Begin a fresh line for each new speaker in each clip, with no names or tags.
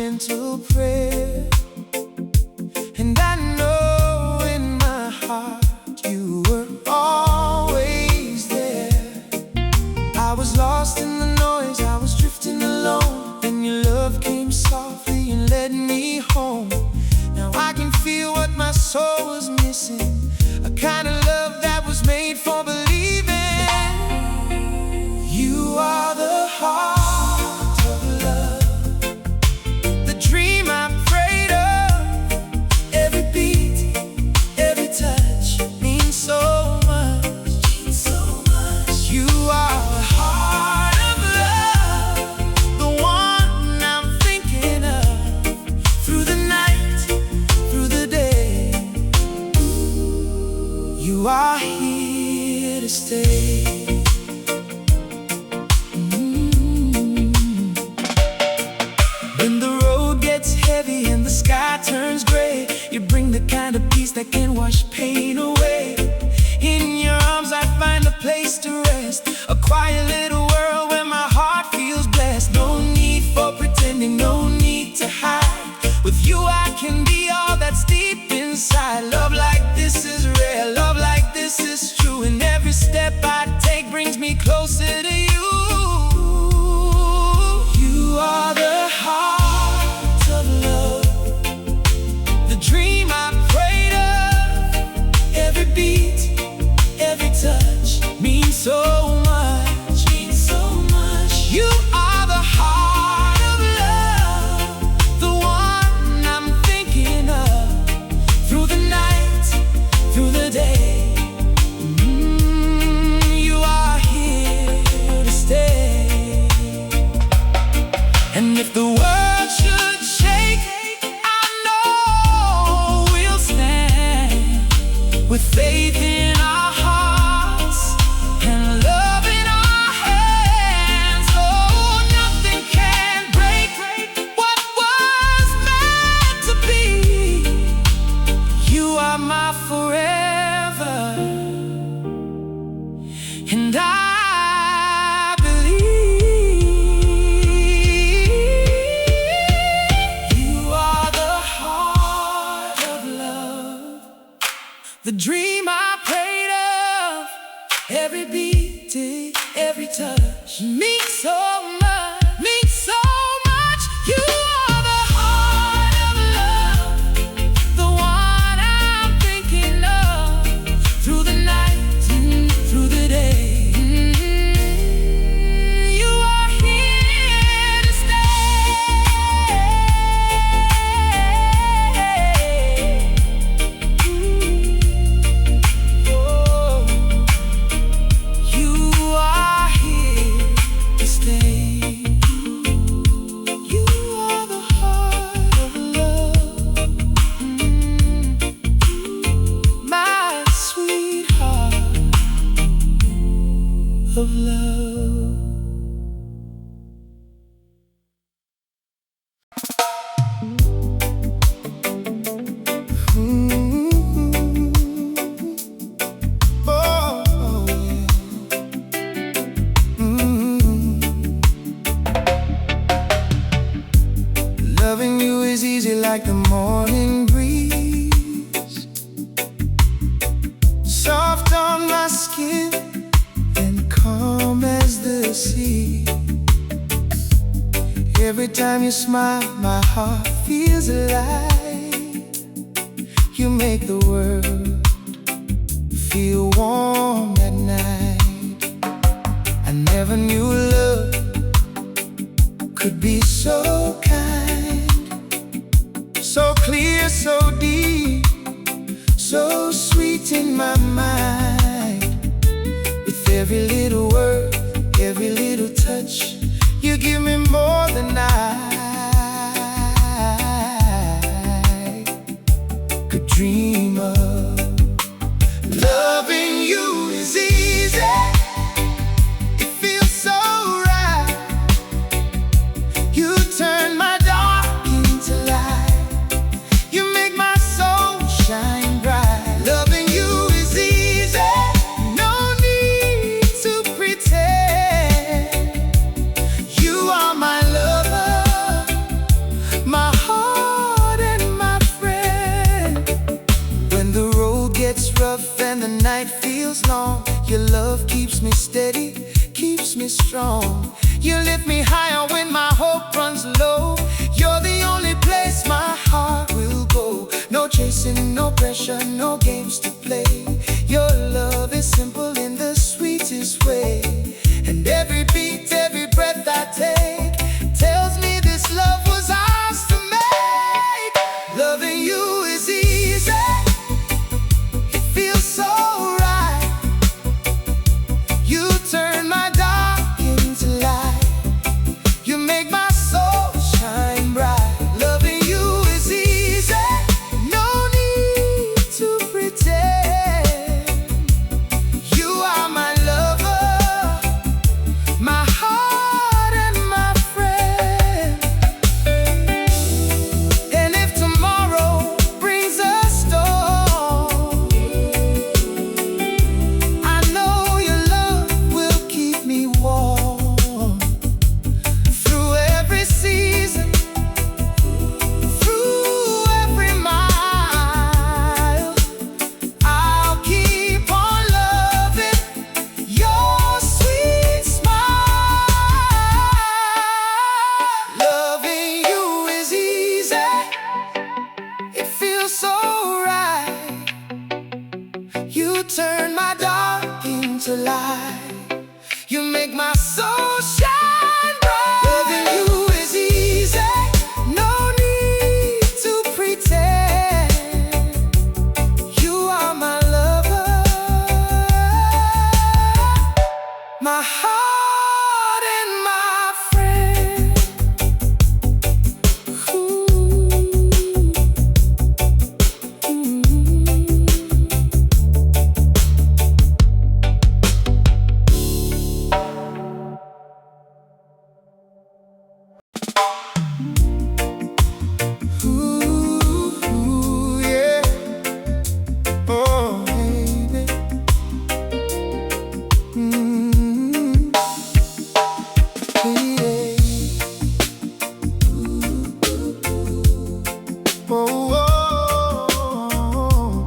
gentle prayer. And I know in my heart you were always there. I was lost in the noise, I was drifting alone. Then your love came softly and led me home. Now I can feel what my soul was missing, a kind of love that was made for believing. You are the heart of love, the dream I prayed of. Every beat, every touch means so much. You are the heart of love, the one I'm thinking of. Through the night, through the day, you are here to stay. When the road gets heavy and the sky turns gray, you bring the kind of peace that can wash pain away. In your arms I find a place to rest, a quiet little world where my heart feels blessed. No need for pretending, no need to hide. With you I can be all that's deep inside. Love like this is rare, love like this is true. And every step I take brings me closer to you. You are the heart of love, the dream I prayed of. Every beat, every touch means so much, means so much. You are the heart of love, the one I'm thinking of. Through the night, through the day, you are here to stay. And if the world should shake, I know we'll stand with faith in our hearts and love in our hands. Oh, nothing can break what was meant to be. You are my forever, and I believe you are the heart of love, the dream I prayed of. Every beat, every touch means so much, means so much. You are the heart of love, the one I'm thinking of. Through the night, through the day, you are here to stay. Oh, you are here to stay. You are the heart of love, my sweetheart of love. Oh, yeah. Loving you is easy like the morning breeze, soft on my skin and calm as the sea. Every time you smile, my heart feels alive. You make the world feel warm at night. I never knew love could be so kind, so clear, so deep, so sweet in my mind. With every little word, every little touch, you give me more than I could dream of. Loving you is easy, it feels so right. You turn my dark into light, you make my soul shine bright. Loving you is easy, no need to pretend. You are my lover, Your love keeps me steady, keeps me strong. You lift me higher when my hope runs low. You're the only place my heart will go. No chasing, no pressure, no games to play. Your love is simple in the sweetest way. And every beat, every breath I take tells me this love was ours to make. Loving you is easy, it feels so right. You turn my dark into light. You make my soul shine bright. Loving you is easy, no need to pretend. You are my lover, my heart and my friend. And if tomorrow brings a storm, I know your love will keep me warm. Through every season, through every mile, I'll keep on loving your sweet smile. Loving you is easy, it feels so right. You turn my dark into light. You make my soul shine bright. Loving you is easy, no need to pretend. You are my lover, my heart and my friend. Ooh, yeah. Oh, baby. Yeah. Oh,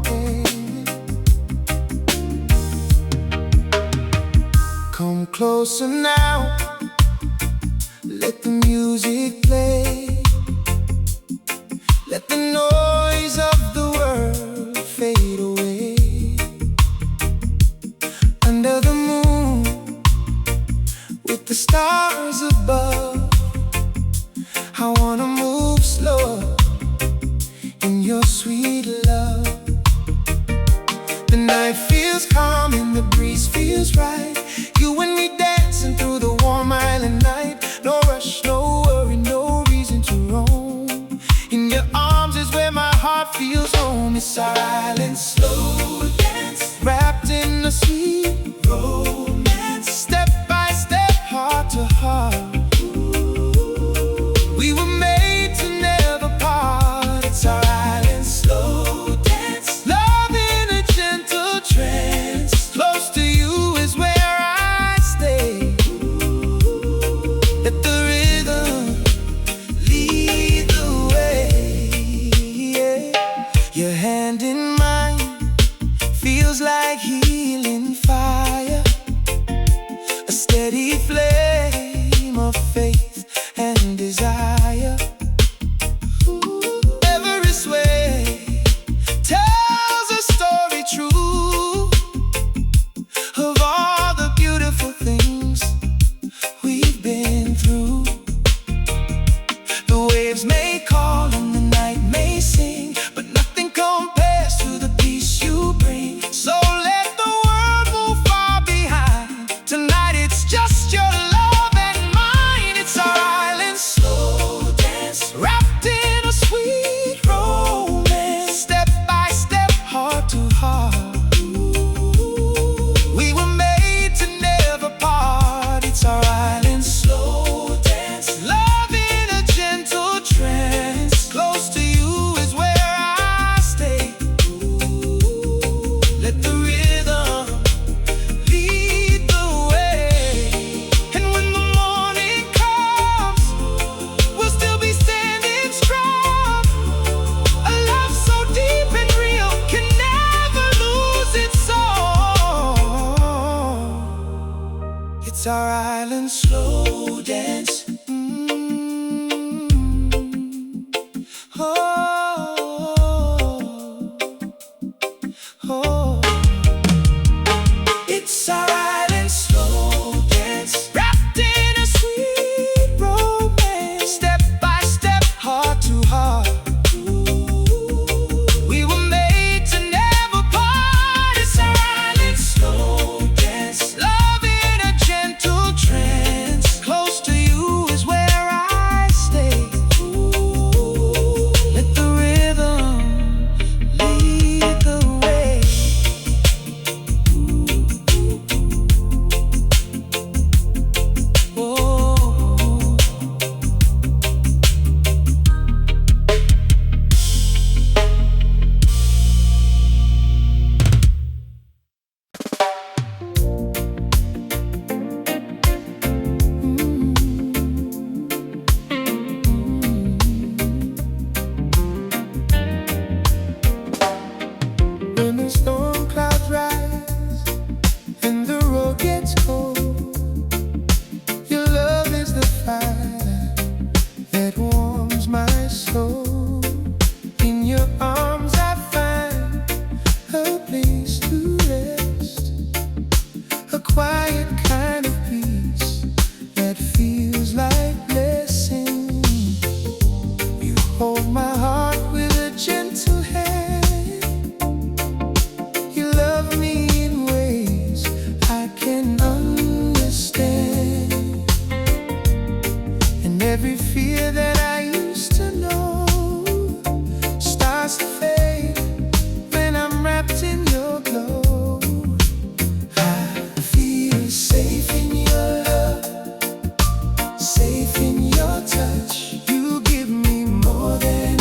baby. Come closer now, let the music play. Let the noise of the world fade away. Under the moon, with the stars above, I wanna move slower in your sweet love. The night feels calm and the breeze feels right. You and me dancing through the warm island night. No rush, no worry, no reason to roam. In your arms is where my heart feels home. It's our island slow dance, wrapped in a sweet romance. Step by step, heart to heart, we were made to never part. It's our island slow dance, love in a gentle trance. Close to you is where I stay. Let the rhythm lead the way. Yeah. Your hand in mine feels like healing fire. dance. Oh, oh. It's alright and slow dance, wrapped in a sweet romance. Step by step, heart to heart. We were made to never part. It's alright and slow dance, love in a gentle trance. Close to you is where I stay. Let the rhythm lead the way. Oh, when the storm clouds rise and the road gets cold, your love is the fire that warms my soul. In your arms I find a place to rest, a quiet kind of peace that feels like blessing. You hold my heart with a gentle hand. You love me in ways I can understand, and every fear that I used to know starts to fade when I'm wrapped in your glow. I feel safe in your love, safe in your touch. You give me more than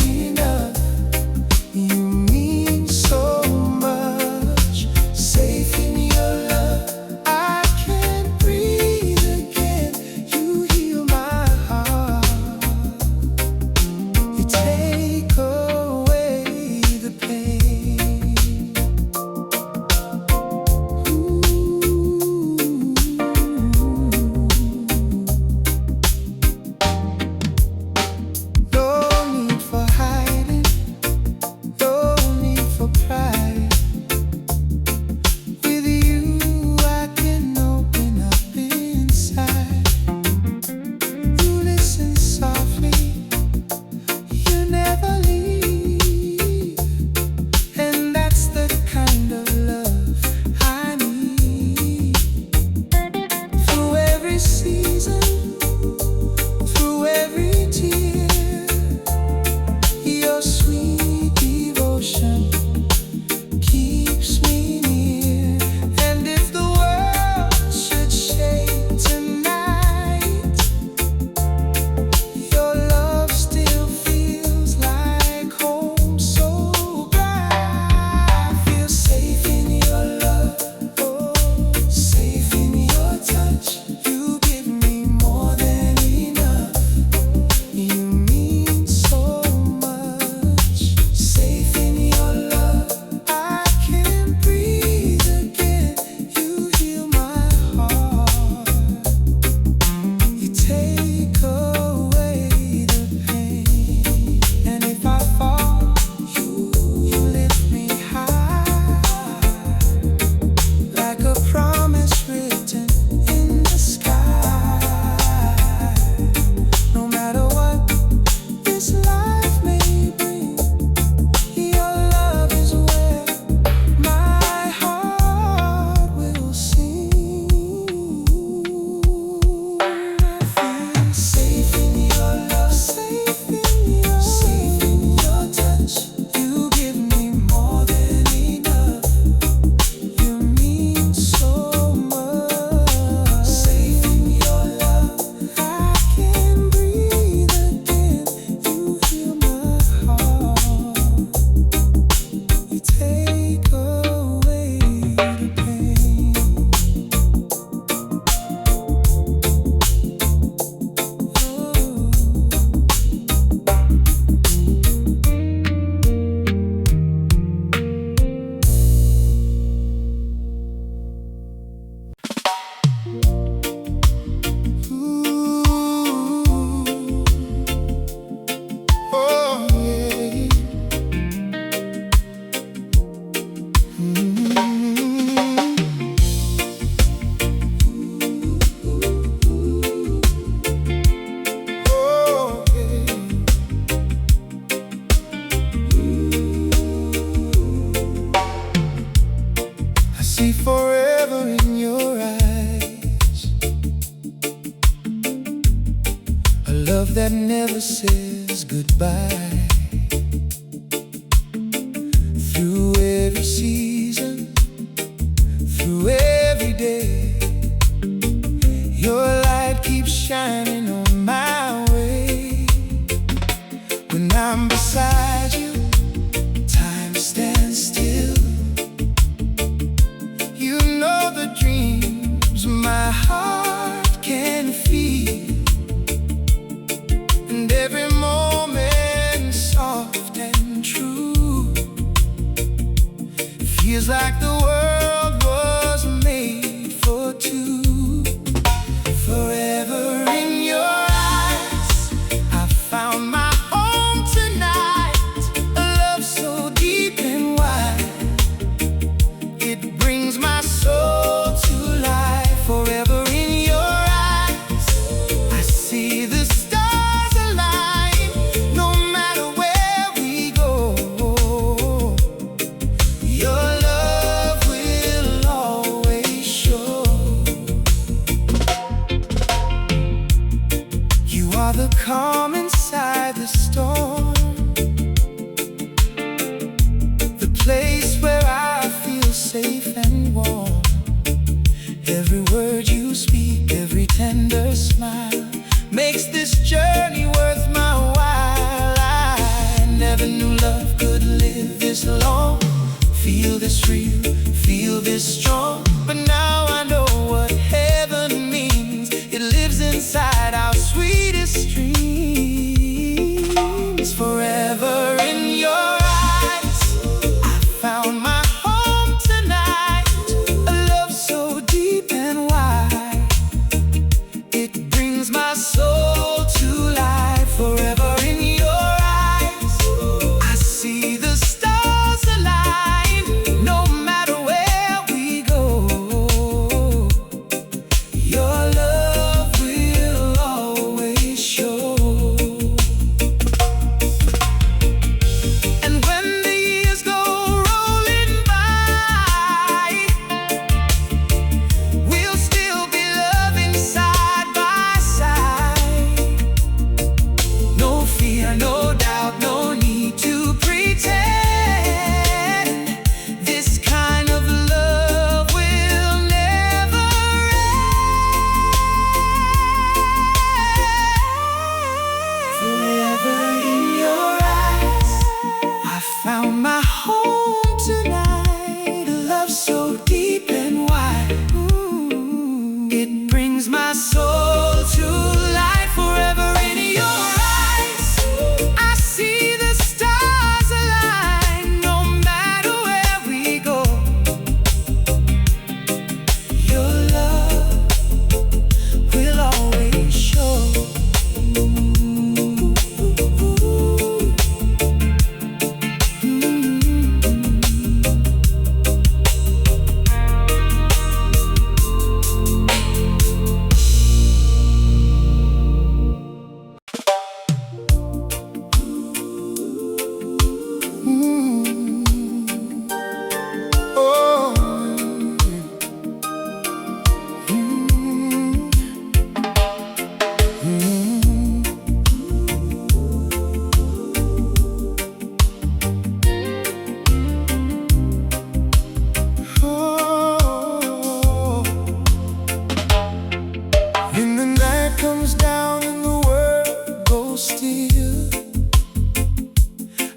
never says goodbye. Through every season, through every day, your light keeps shining on my way. When I'm beside you, time stands still. You know the dreams my heart can feel, and every moment soft and true. It feels like the world was made for two. Forever in your eyes, I found my home tonight. A love so deep and wide, it brings my soul to life. Forever in your eyes, I see the stars align. No matter where we go, your love will always show. You are the calm inside the storm, the place where I feel safe and warm. Every word you speak, every tender smile makes this journey worth my while. I never knew love could live this long, feel this real, feel this strong. But now I know what heaven means. It lives inside our sweetest dreams. Forever in your eyes, I found my home tonight. A love so deep and wide, it brings my soul to life. Forever in your eyes, I see the stars align. No matter where we go, your love will always show. And when the years go rolling by, we'll still be loving side by side. No fear, no doubt, no need to pretend. This kind of love will never end. Forever in your eyes, I found my home tonight. A love so deep and wide, it brings my soul to life. Forever in your eyes, I see the stars align. No matter where we go, your love will always show. Oh, and the night comes down and the world goes still.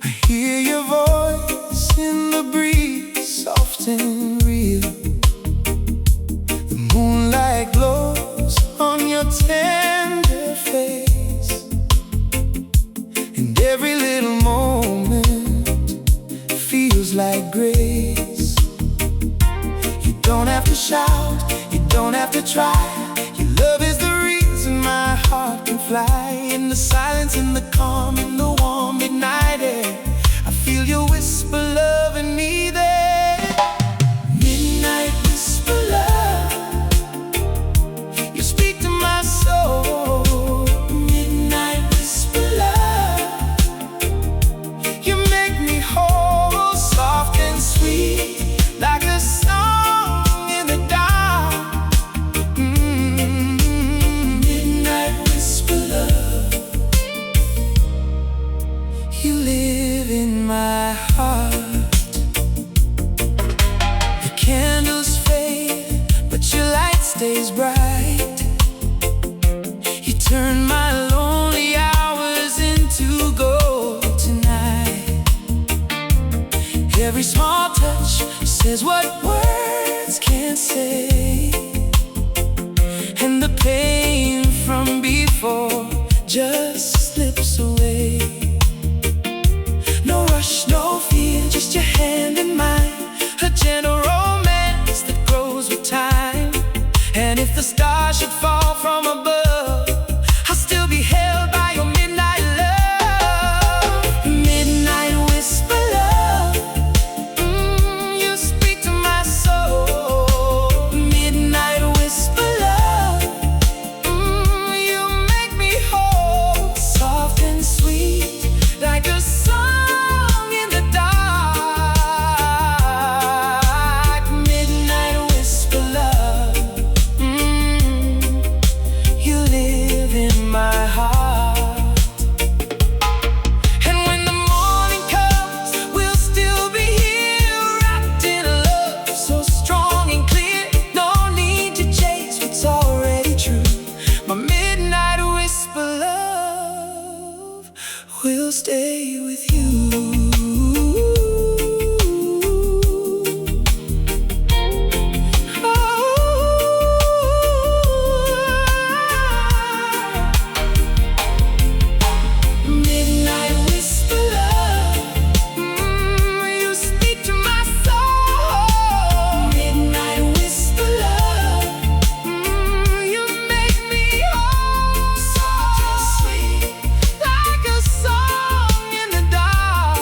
I hear your voice in the breeze, soft and real. The moonlight glows on your tender face, and every little moment feels like grace. You don't have to shout, you don't have to try. Your love is the reason my heart can fly. In the silence, in the calm, in the warm midnight air, I feel your whisper loving me there. Midnight whisper love, you speak to my soul. Midnight whisper love, you make me whole, soft and sweet, like a song in the dark. You live in my heart. The candles fade, but your light stays bright. You turn my lonely hours into gold tonight. Every small touch says what words can't say, and the pain from before just slips away. No rush, no fear, just your hand in mine. A gentle romance that grows with time. And if the stars should fall from above, I'll still be held by your midnight love. Midnight whisper love. You speak to my soul. Midnight whisper love. You make me whole. Soft and sweet, like a song in the dark. Midnight whisper love. You live in my heart. And when the morning comes, we'll still be here, wrapped in a love so strong and clear. No need to chase what's already true. My midnight whisper love will stay with you. Midnight whisper love. You speak to my soul. Midnight whisper love. You make me whole. Soft and sweet, like a song in the dark.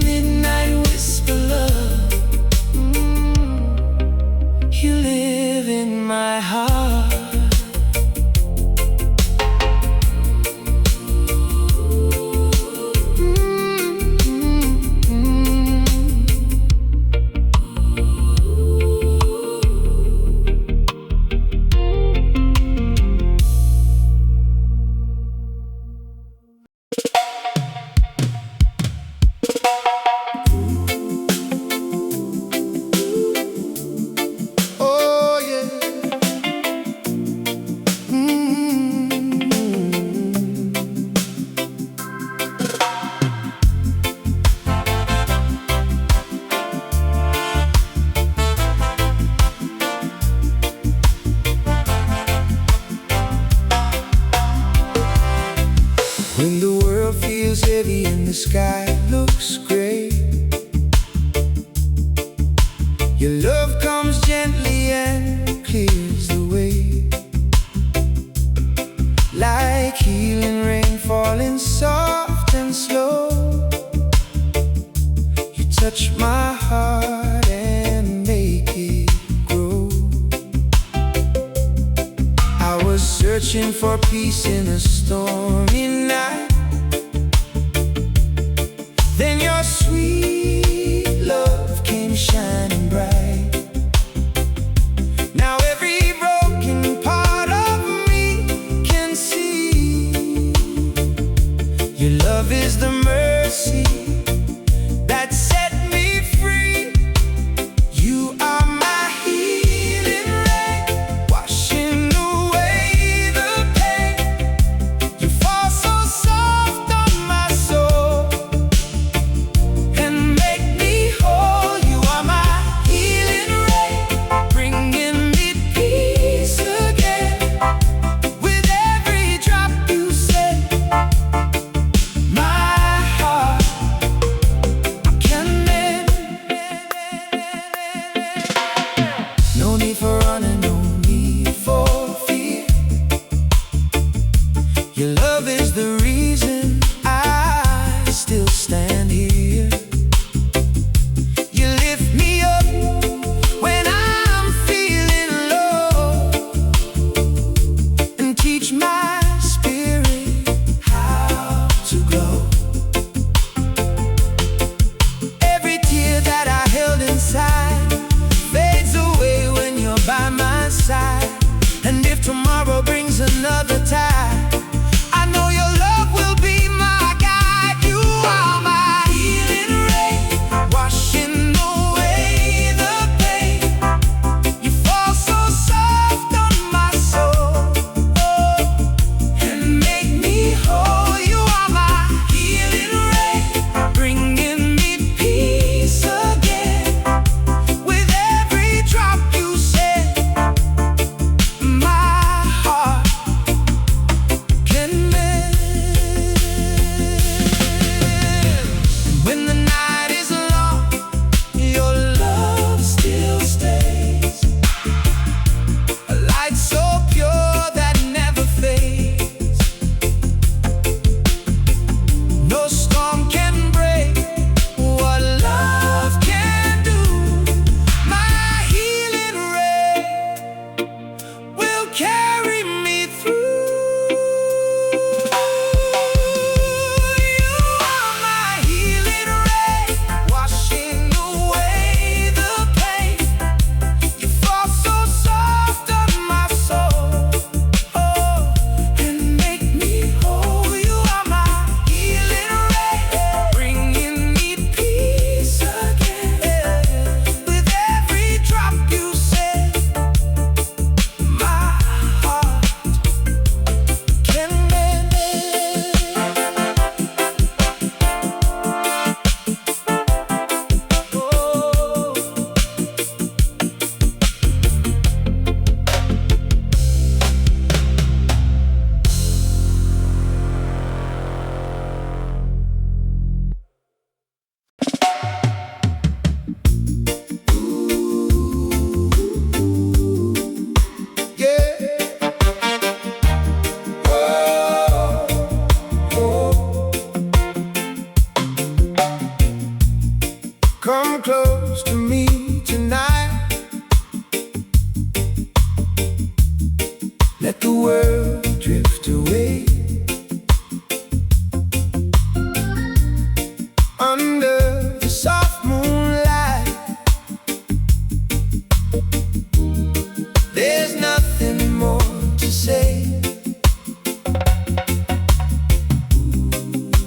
Midnight whisper love. You live in my heart. Oh yeah. When the world feels heavy and the sky looks gray, your love comes gently and clears the way. Like healing rain falling soft and slow, you touch my heart and make it grow. I was searching for peace in a stormy night. Then your sweet love came shining bright. Now every broken part of me can see your love is the mercy that set me free. You are my healing rain, washing away the pain. You fall so soft on my soul and make me whole. You are my healing rain, bringing me peace again. With every drop you set, my heart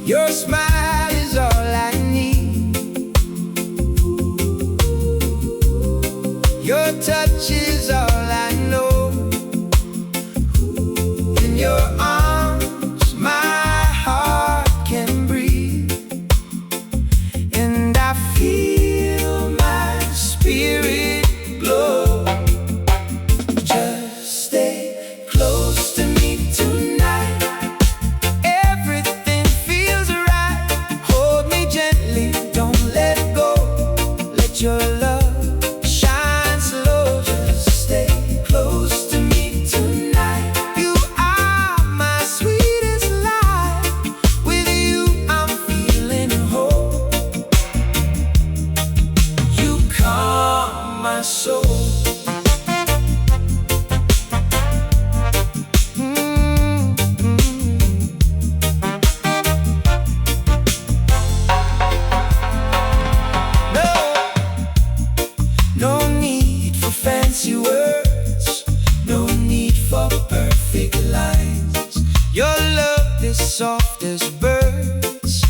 Your smile is all I need. Your touch is all I know. In your arms my heart can breathe, and I feel my spirit glow. Just stay close to me tonight. Everything feels right. Hold me gently, don't let go. Let your love shine slow. Just stay close to me tonight. You are my sweetest life. With you I'm feeling whole. You calm my soul. No need for fancy words, no need for perfect lines. Your love is soft as birds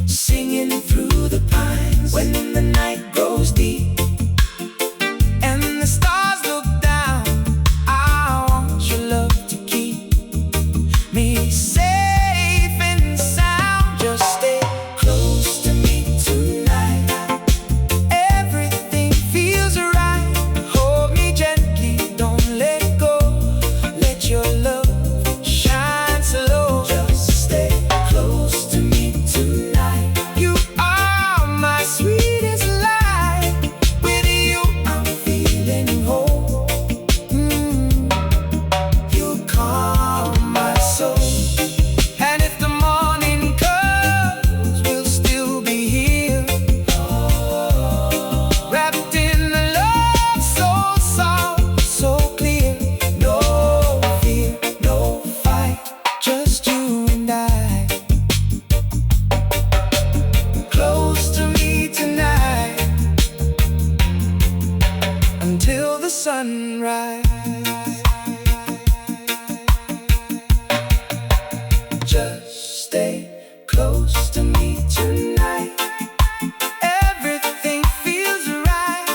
singing through the pines. When the night grows deep and the stars look down, I want your love to keep me safe and sound. Just stay close to me tonight. Everything feels right. Hold me gently, don't let go. Let your love shine slow. Just stay close to me tonight. You are my sweetest life. With you I'm feeling whole. You calm my soul. And if the morning comes, we'll still be here, wrapped in a love so soft, so clear. No fear, no fight, just you and I. Close to me tonight until the sunrise. Just stay close to me tonight. Everything feels right.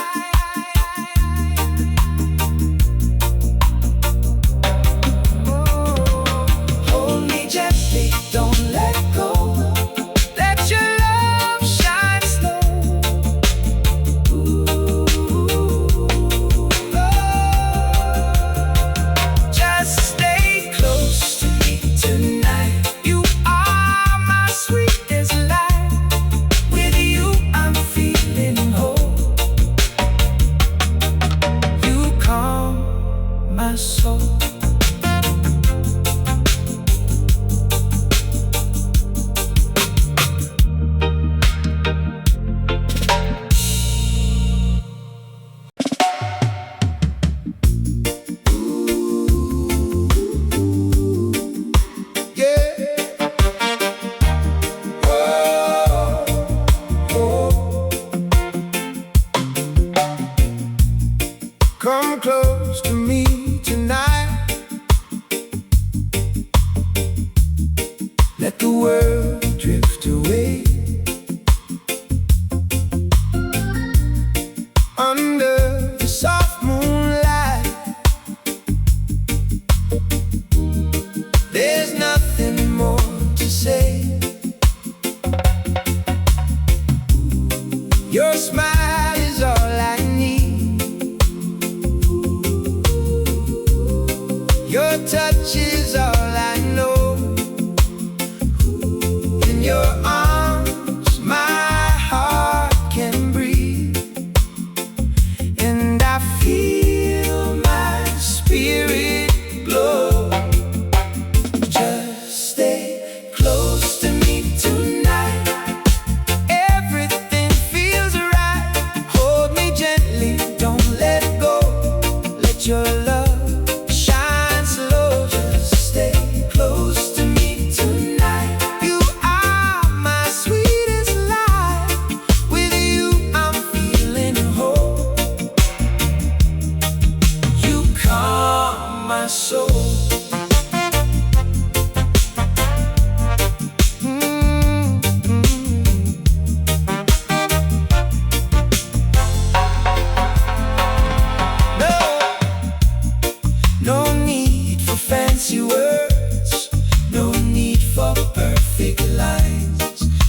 Hold me gently, don't let go. Let your love shine slow. Just stay close to me tonight. You are my sweetest life. With you I'm feeling whole. You calm my soul. Yeah. Come close to me tonight. Let the world drift away under the soft moonlight. There's nothing more to say. Your smile is all I need. Your touch is all I know. In your arms my heart can breathe, and I feel my spirit glow. Just stay close to me tonight. Everything feels right.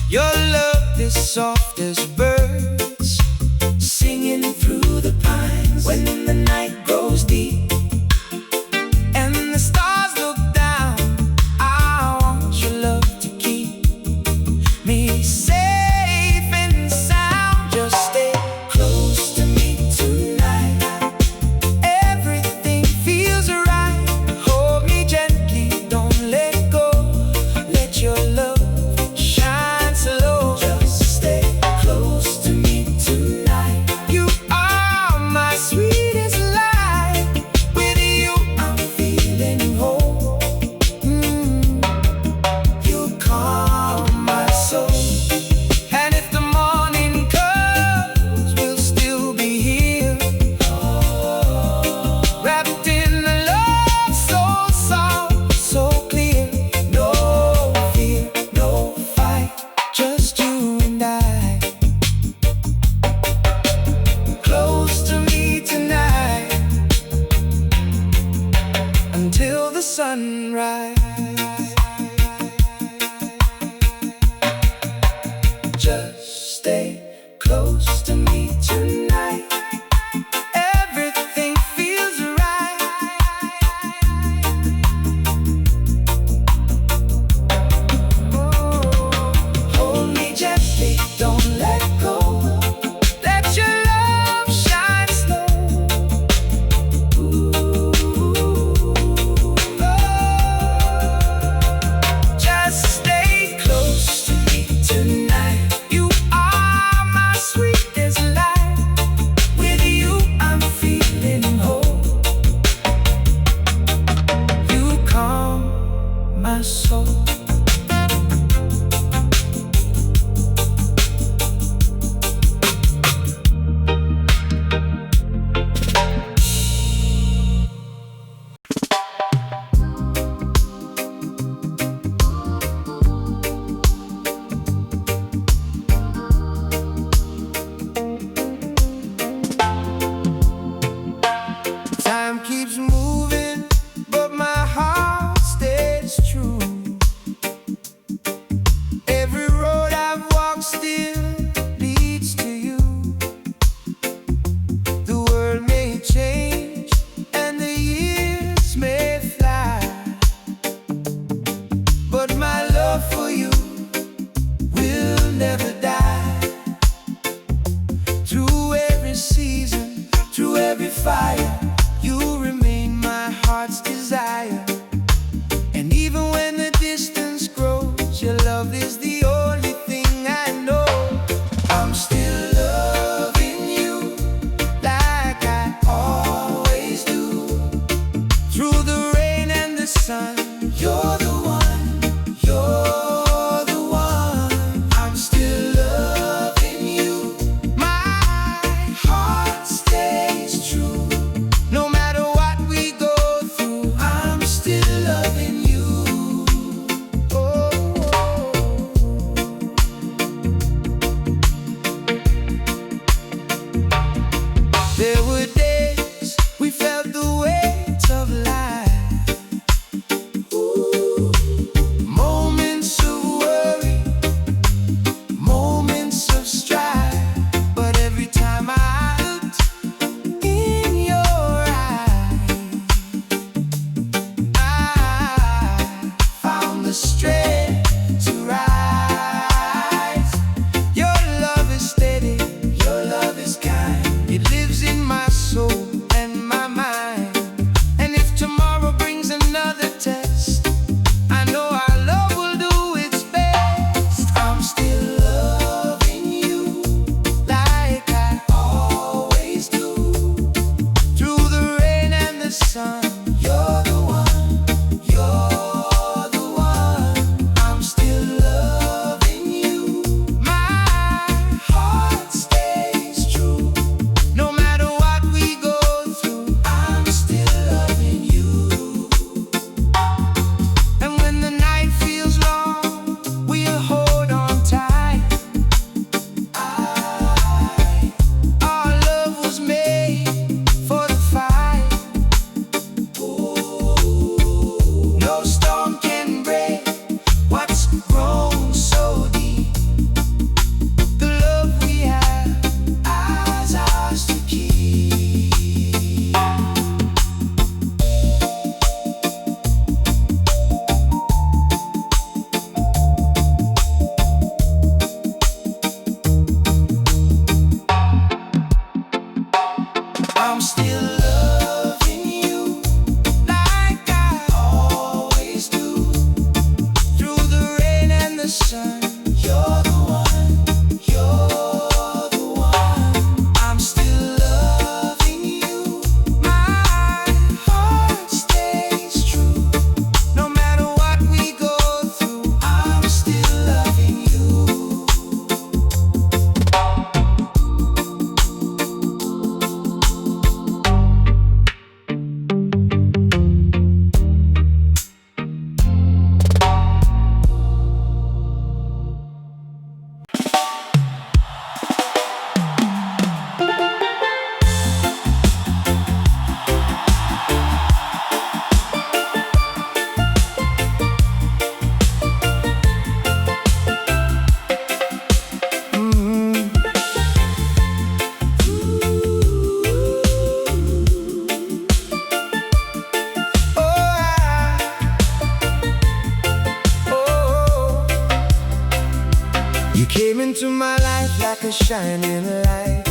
Your love is soft as birds singing through the pines when the night grows deep and the stars look down. I want your love to keep me safe and sound. Just stay close to me tonight. Everything feels right. Hold me gently, don't let go. Let your love shine slow. Just stay close to me tonight. You are my sweetest light. With you I'm feeling whole. You calm my soul. And if the morning comes, we'll still be here, wrapped in a love so soft, so clear. No fear, no fight, just you and I. Close to me tonight until the sunrise. Just stay close to me tonight. Everything feels right. Hold me gently, don't let go. Let your love shine slow. Just stay close to me tonight. You are my sweetest light. With you I'm feeling whole. You calm my soul. Time keeps moving, but my heart stays true. Every road I've walked still leads to you. The world may change and the years may fly, but my love for you will never die. Through every season, through every fire, you remain my heart's desire. And even when the distance grows, your love is the only thing I know. I'm still loving you like I always do. Through the rain and the sun, you're the one, you're the one. I'm still You came into my life like a shining light,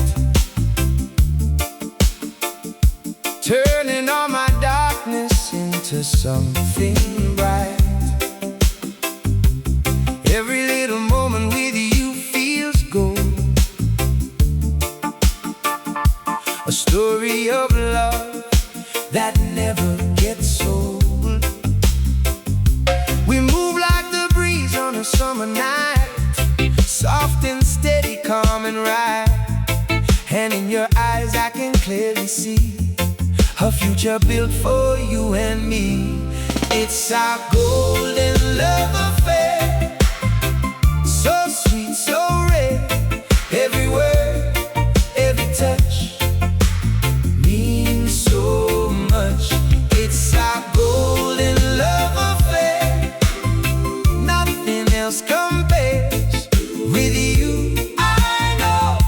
turning all my darkness into something bright. Every little moment with you feels gold, a story of love that never gets old. We move like the breeze on a summer night, soft and steady, calm and right. And in your eyes I can clearly see a future built for you and me. It's our golden love affair, so sweet, so rare. Every word, every touch means so much. It's our golden love affair, nothing else compares. With you I know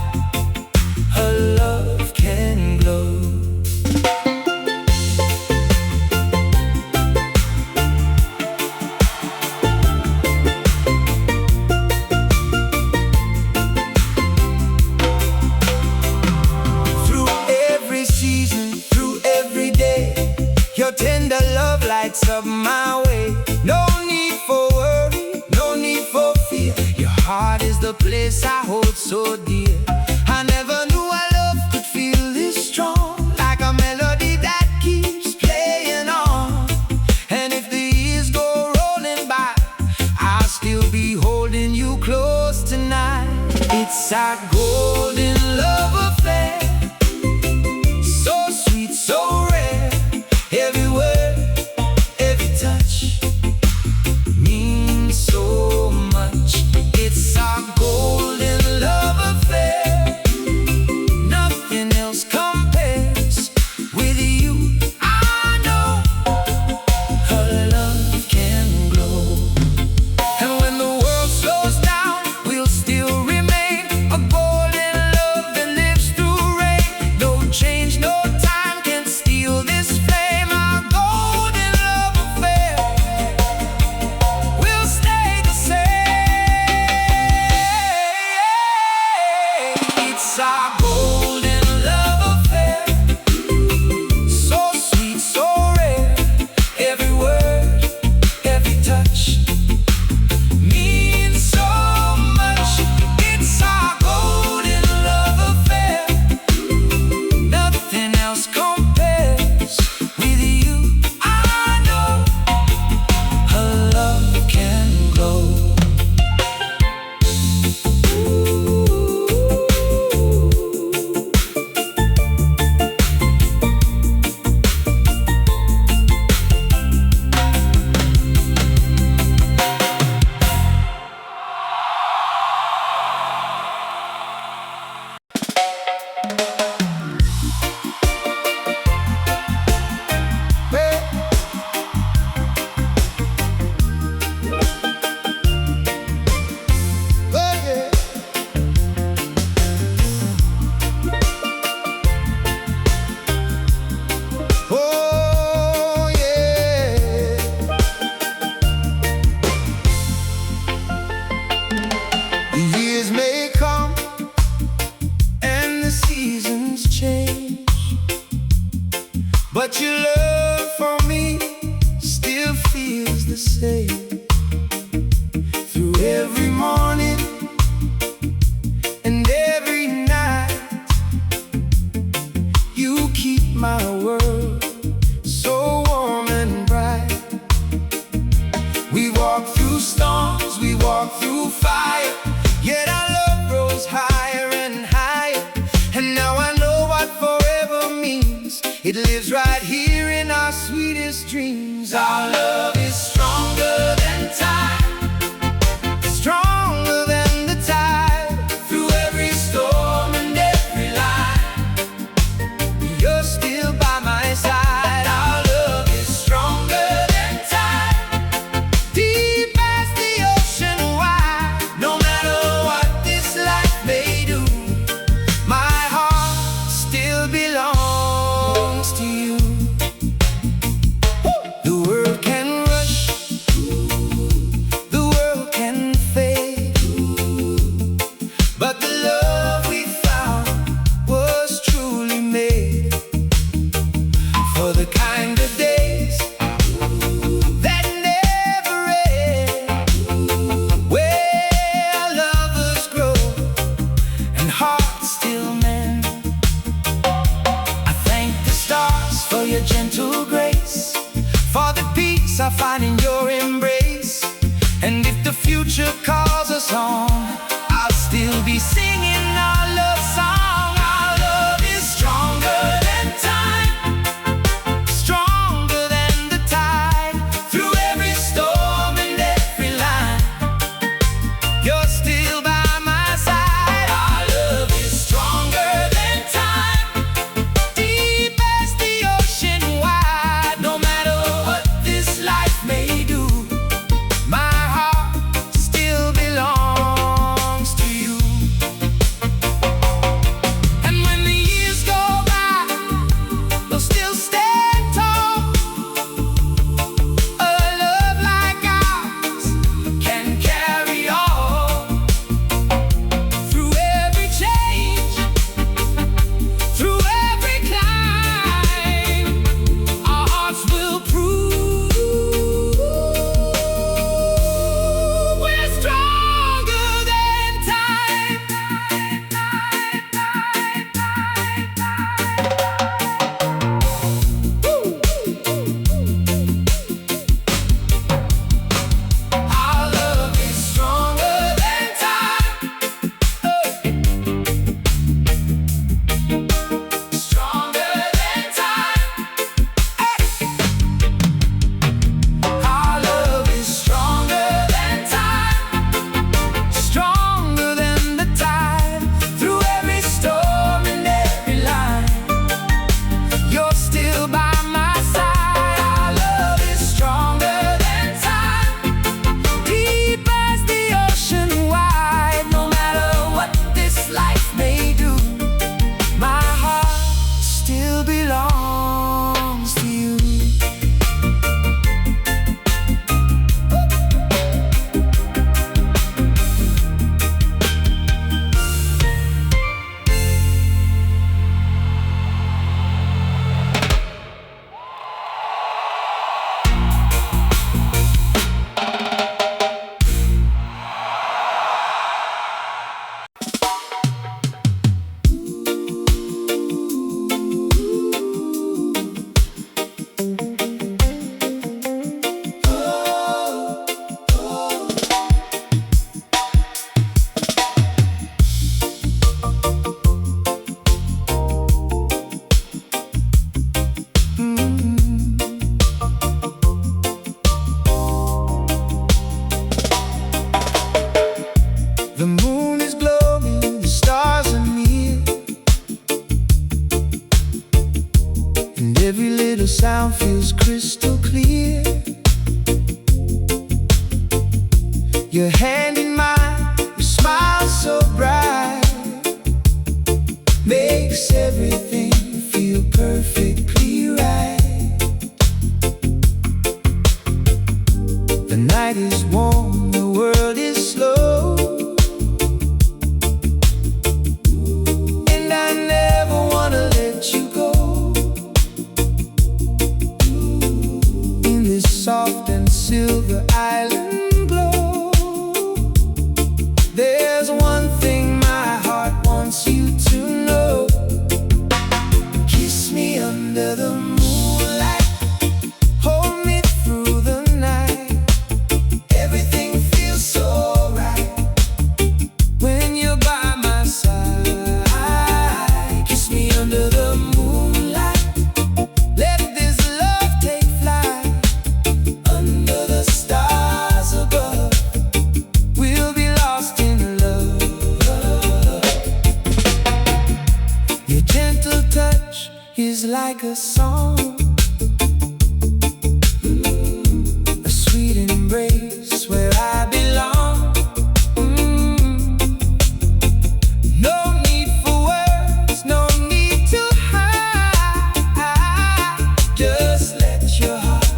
her love can glow. Your tender love lights up my way. No need for worry, no need for fear. Your heart is the place I hold so dear. I never knew our love could feel this strong, like a melody that keeps playing on. And if the years go rolling by, I'll still be holding you close tonight. It's our golden love affair, so sweet, so rare. Every word, every touch means so much. It's our golden love affair, nothing else compares. With you I know her love can glow. And when the world slows down, we'll still remain a golden love The moon is glowing, the stars are near, and every little sound feels crystal clear. Your hand in mine, your smile so bright, makes everything feel perfectly right. The night is warm, the world is slow, and I never wanna let you go. In this soft and silver island glow, there's one thing my heart wants you to know. Kiss me under the moonlight, hold me through the night. Everything feels so right when you're by my side. Kiss me under the moonlight, let this love take flight. Under the stars above, we'll be lost in love. Your gentle touch is like a song, a sweet embrace where I belong. No need for words, no need to hide. Just let your heart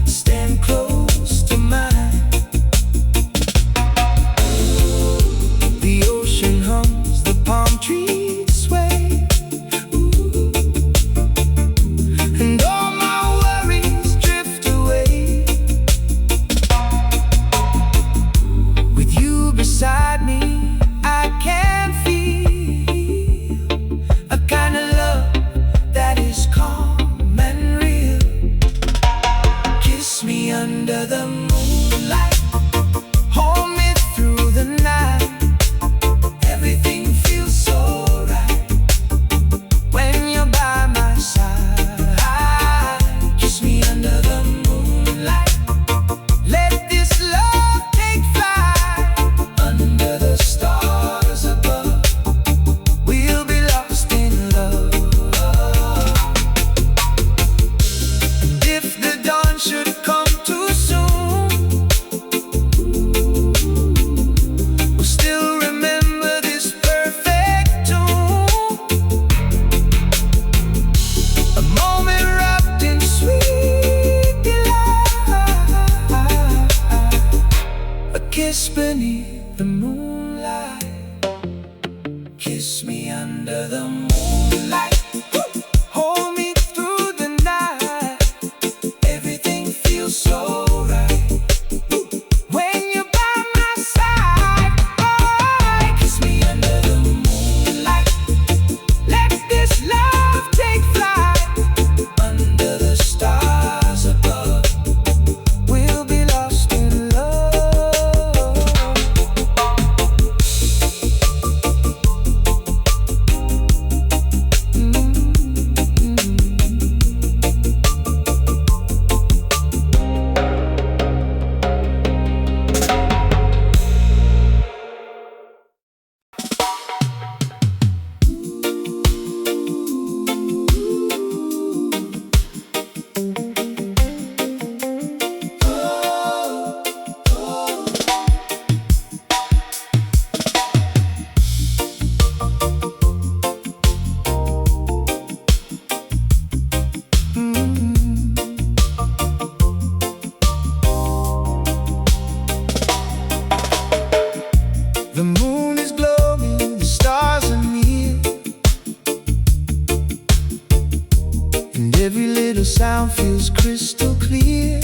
stand close to mine. The ocean hums, the palm trees sway, and all my worries drift away. With you beside me, I can feel a kind of love that is calm and real. Kiss me under the moonlight, hold me through the night. Everything feels so right when you're by my side. Kiss me under the moonlight, let this love take flight. Under the stars above, we'll be lost in love. And if the dawn should come too soon, we'll still remember this perfect tune. A moment wrapped in sweet delight, a kiss beneath the moonlight. Kiss me under the moonlight, hold me through the night. Everything feels so right when you're by my side. Oh, kiss me under the moonlight, let this love take flight. Under the stars above, we'll be lost in love. The moon is glowing, the stars are near, and every little sound feels crystal clear.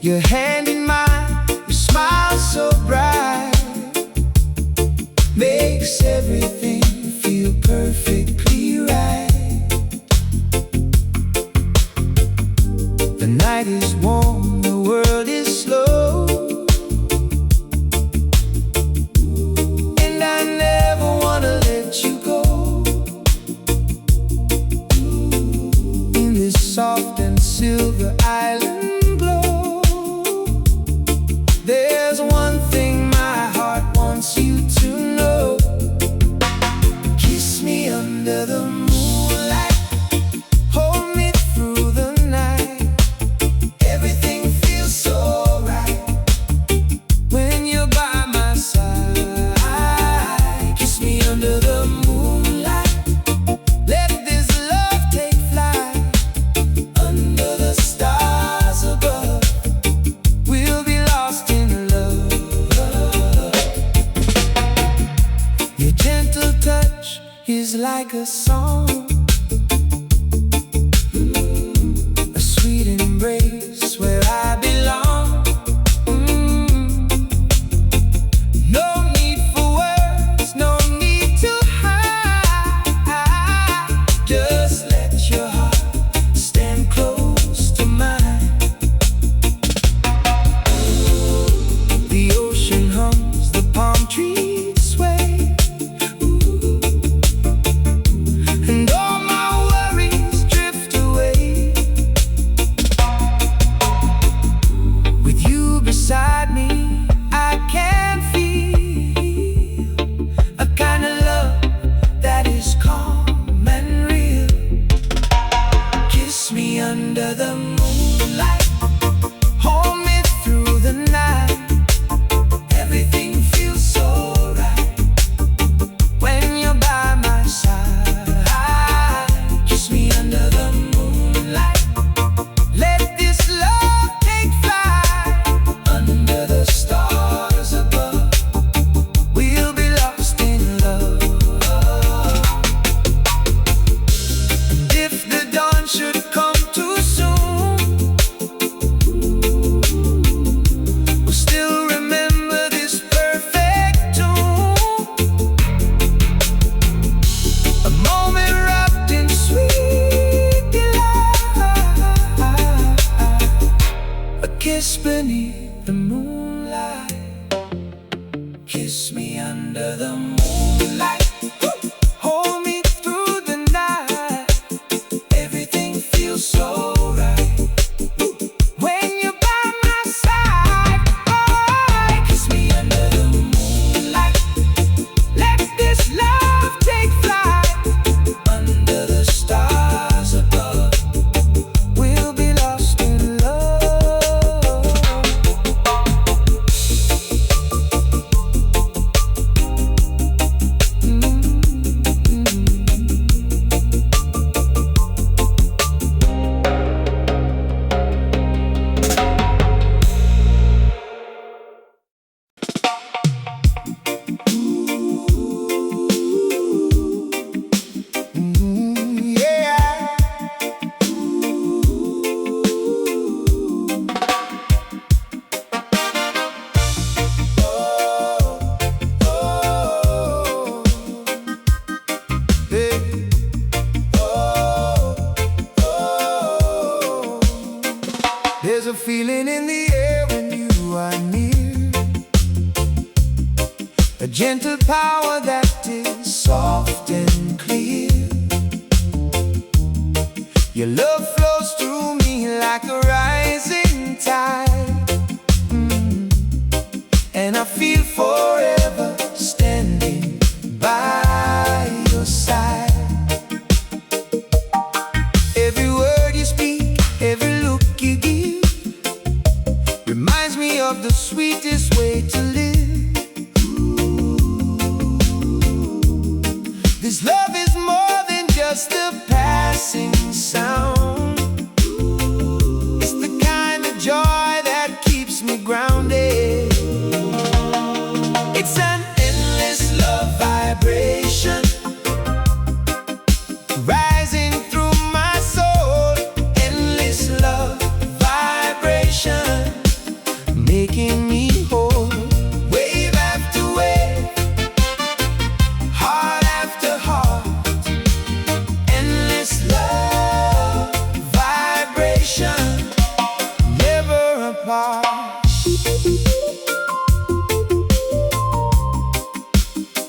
Your hand in mine, your smile so bright, makes everything feel perfectly right. The night is warm, the world is slow, and I never wanna let you go. wants you to know. Kiss me under the moonlight, hold me through the night. Everything feels so right when you're by my side. Kiss me under the moonlight, let this love take flight. Under the stars above, we'll be lost in love. Your gentle touch is like a song, a sweet embrace where I belong. No need for words, no need to hide. Just let your heart stand close to mine. The ocean hums, the palm trees sway, and all my worries drift away. With you beside me, I can feel a kind of love that is calm and real. Kiss me under the moonlight, hold me through the night. Everything feels so right when you're by my side. Kiss me under the moonlight, let this love take flight. Under the stars above, we'll be lost in love. And if the dawn should come too soon, we'll still remember this perfect tune. A moment wrapped in sweet delight, a kiss beneath the moonlight. Kiss me under the moonlight, hold me through the night. Everything feels so right when you're by my side. Oh, kiss me under the moonlight, let this love take flight. Under the stars above, we'll be lost in love. Yeah. There's a feeling in the air when you are near, a gentle power that is soft and clear. Your love flows through me like a rising tide, and I feel forever standing by your side. Every word you speak, every look you give, reminds me of the sweetest way to live. This love is more than just a passing sound. It's the kind of joy that keeps me grounded. It's an endless love vibration rising through my soul. Endless love vibration making me whole. Wave after wave, heart after heart. Endless love vibration, never apart.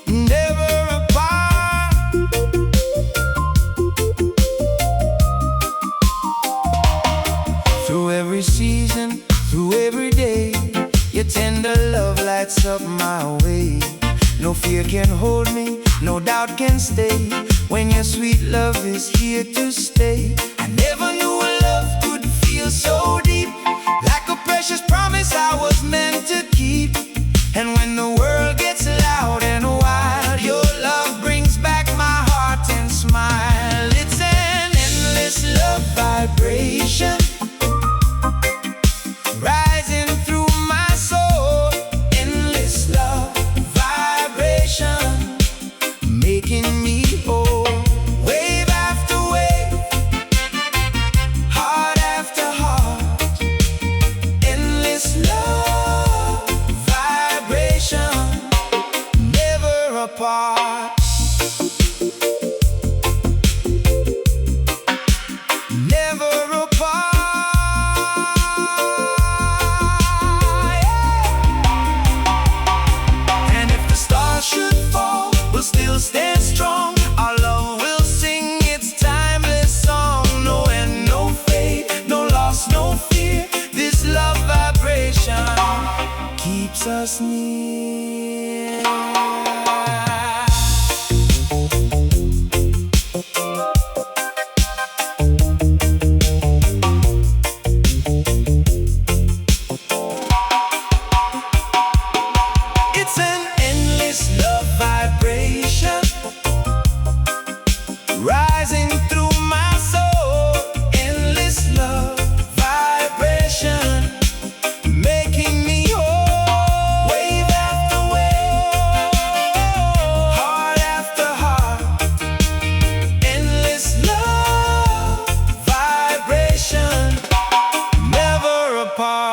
Never apart. Through every season, through every day, your tender love lights up my way. No fear can hold me, no doubt can stay. When your sweet love is here to stay. I never knew a love could feel so deep, like a precious promise I was meant to keep. And when the world gets loud and wild, your love brings back my heart and smile. It's an endless love vibration, rising through my soul. Endless love vibration, making me whole. Wave after wave, heart after heart. Endless love vibration, never apart. Never apart. And if the stars should fall, we'll still stand strong. Our love will sing its timeless song. No end, no fade, no loss, no fear. This love vibration keeps us near. It's an endless love vibration, rising through my soul. Endless love vibration, making me whole. Wave after wave, heart after heart. Endless love vibration, never apart.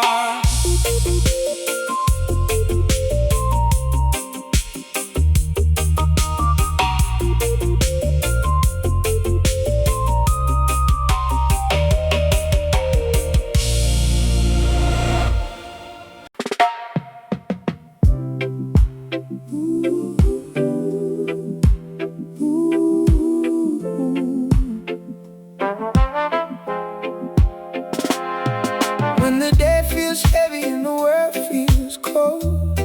When the day feels heavy and the world feels cold,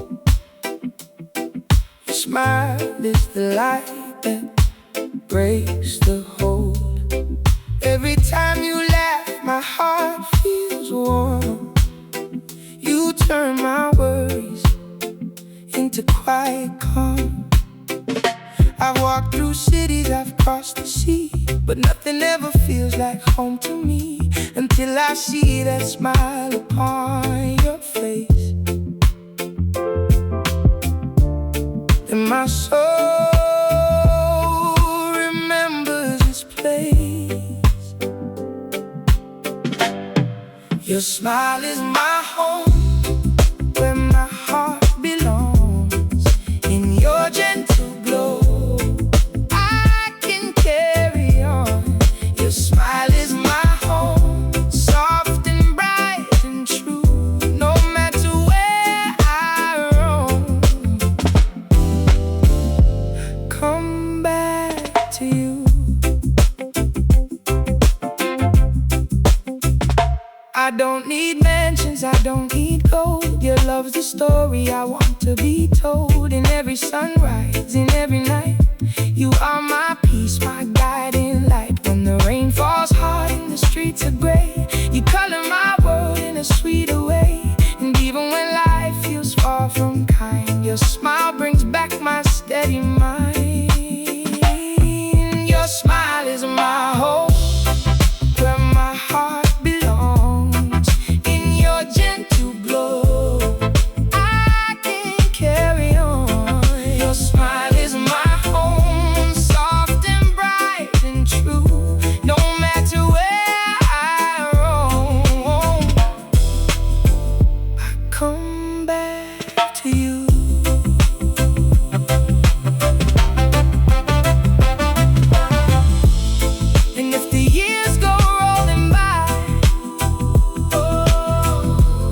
your smile is the light that breaks the hold. Every time you laugh, my heart feels warm. You turn my worries into quiet calm. I've walked through cities, I've crossed the sea, but nothing ever feels like home to me until I see that smile upon your face. Then my soul remembers its place. Your smile is my home, where my heart belongs. In your gentle glow, I can carry on. Your smile is my home, soft and bright and true. No matter where I roam, come back to you. I don't need mansions, I don't need gold. Your love's the story I want to be told. In every sunrise, in every night, you are my peace, my guiding light. When the rain falls hard and the streets are gray, you color my world in a sweeter way. And even when life feels far from kind, your smile brings back my steady mind. Your smile is my hope, where my heart belongs. In your gentle glow, I can carry on. Your smile is my home, soft and bright and true. No matter where I roam, I come back to you. And if the years go rolling by,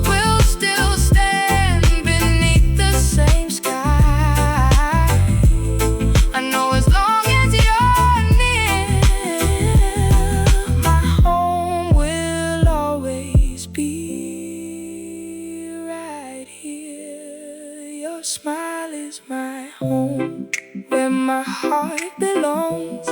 we'll still stand beneath the same sky. I know as long as you're near, my home will always be right here. Your smile is my home, where my heart belongs.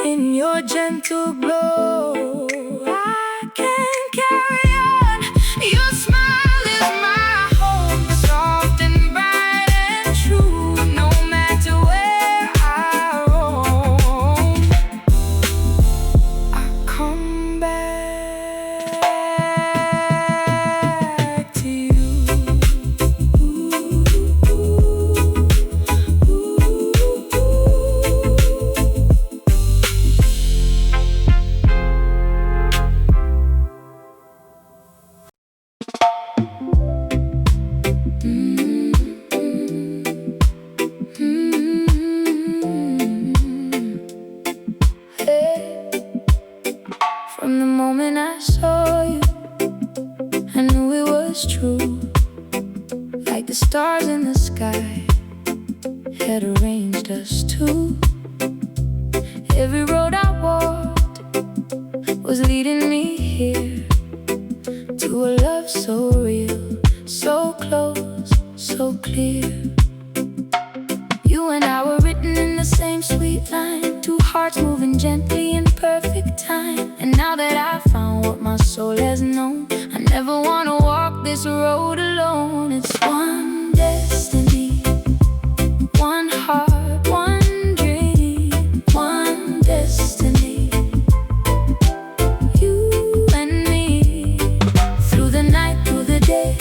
In your gentle glow, I can carry on. Your smile is my home, soft and bright and true. No matter where I roam, I come back to you. From the moment I saw you, I knew it was true. Like the stars in the sky had arranged us two. Every road I walked was leading me here, to a love so real, so close, so clear. You and I were written in the same sweet line, two hearts moving gently in perfect time. And now that I've found what my soul has known, I never wanna walk this road alone. It's one destiny, one heart, one dream, one destiny. You and me, through the night, through the day,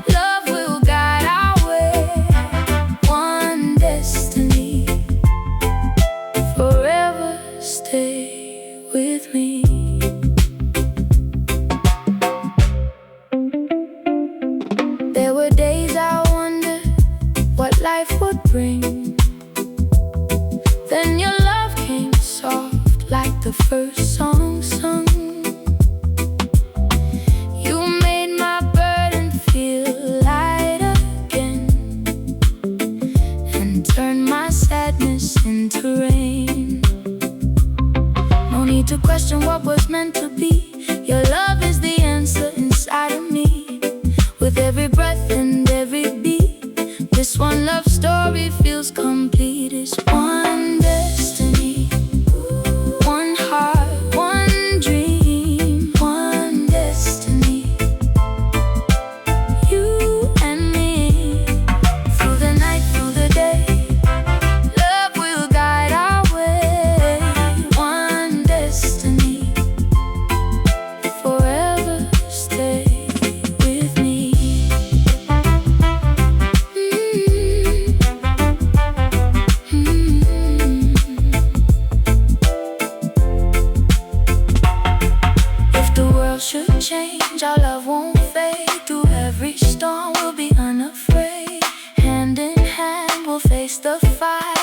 love will guide our way. One destiny, forever stay with me. There were days I wondered what life would bring. Then your love came soft like the first song sung. You made my burden feel light again, and turned my sadness into rain. No need to question what was meant to be. Your love is the answer inside of me. With every breath and every beat, this one love story feels complete. It's one destiny, one heart, one dream, one destiny. You and me, through the night, through the day, love will guide our way. One destiny, forever stay with me. If the world should change, our love won't fade. Through every storm, we'll be unafraid. Hand in hand, we'll face the fight.